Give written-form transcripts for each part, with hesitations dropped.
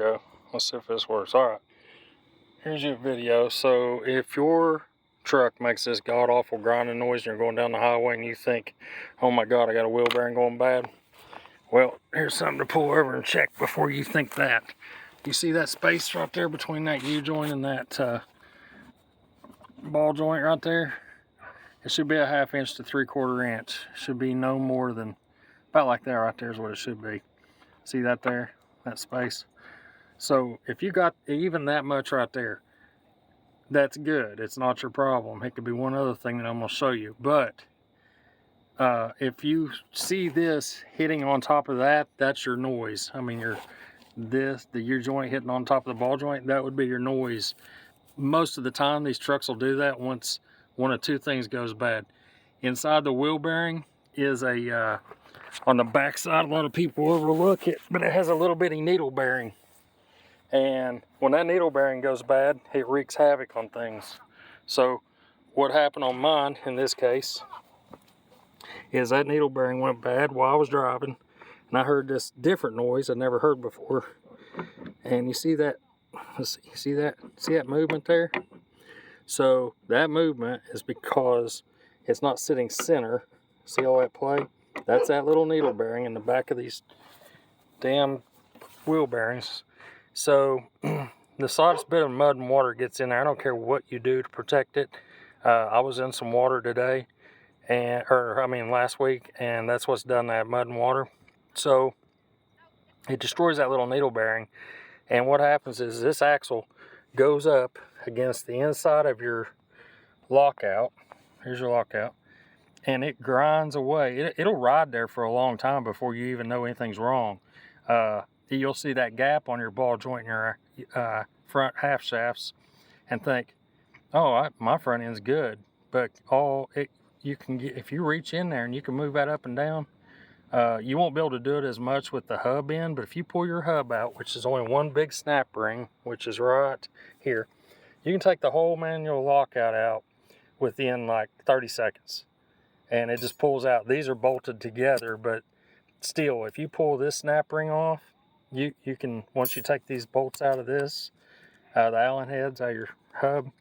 go. Let's see if this works. All right, here's your video. So if your truck makes this god-awful grinding noise and you're going down the highway and you think, oh my god, I got a wheel bearing going bad, well, here's something to pull over and check before you think that. You see that space right there between that U-joint and that ball joint right there? It should be a 1/2 inch to 3/4 inch. Should be no more than about like that right there is what it should be. See that there? That space? So if you got even that much right there, that's good. It's not your problem. It could be one other thing that I'm going to show you. But if you see this hitting on top of that, that's your noise. I mean, the U-joint hitting on top of the ball joint, that would be your noise. Most of the time, these trucks will do that once one of two things goes bad. Inside the wheel bearing is a, on the back side, a lot of people overlook it, but it has a little bitty needle bearing. And when that needle bearing goes bad, it wreaks havoc on things. So what happened on mine, in this case, is that needle bearing went bad while I was driving, and I heard this different noise I'd never heard before. And you see that, let's see, see that movement there? So that movement is because it's not sitting center. See all that play? That's that little needle bearing in the back of these damn wheel bearings. So the slightest bit of mud and water gets in there. I don't care what you do to protect it. I was in some water today, last week, and that's what's done that, mud and water. So it destroys that little needle bearing. And what happens is this axle goes up against the inside of your lockout. Here's your lockout. And it grinds away. It'll ride there for a long time before you even know anything's wrong. You'll see that gap on your ball joint in your front half shafts and think, oh, my front end's good. But you can get, if you reach in there and you can move that up and down, you won't be able to do it as much with the hub end, but if you pull your hub out, which is only one big snap ring, which is right here, you can take the whole manual lockout out within like 30 seconds. And it just pulls out. These are bolted together, but still, if you pull this snap ring off, you can, once you take these bolts out of this, the Allen heads out of your hub,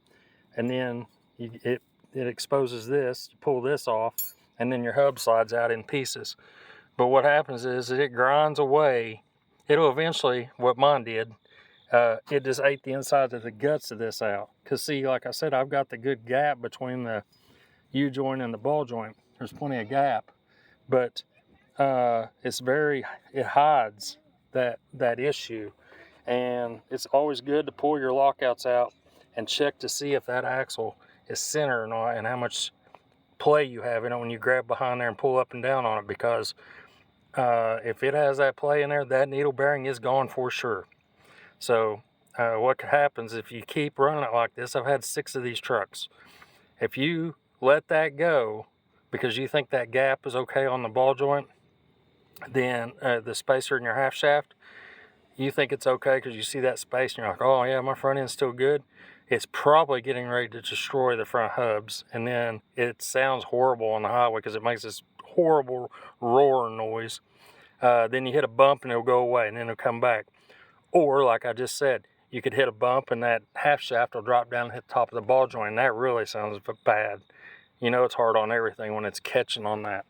and then it exposes this, you pull this off, and then your hub slides out in pieces. But what happens is it grinds away. It'll eventually, what mine did, it just ate the inside of the guts of this out. Because see, like I said, I've got the good gap between the U-joint and the ball joint. There's plenty of gap. But it hides that issue. And it's always good to pull your lockouts out and check to see if that axle is center or not and how much play you have in it when you grab behind there and pull up and down on it, because if it has that play in there, that needle bearing is gone for sure. So what happens if you keep running it like this? I've had 6 of these trucks. If you let that go because you think that gap is okay on the ball joint, then the spacer in your half shaft, you think it's okay because you see that space and you're like, oh yeah, my front end's still good. It's probably getting ready to destroy the front hubs, and then it sounds horrible on the highway because it makes this horrible roaring noise. Then you hit a bump and it'll go away and then it'll come back. Or like I just said, you could hit a bump and that half shaft will drop down and hit the top of the ball joint, and that really sounds bad. You know, it's hard on everything when it's catching on that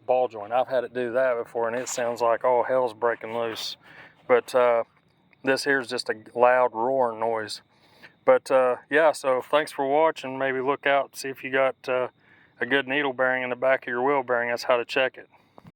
ball joint. I've had it do that before, and it sounds like all hell's breaking loose. But this here is just a loud roaring noise. But yeah, so thanks for watching. Maybe look out, see if you got a good needle bearing in the back of your wheel bearing. That's how to check it.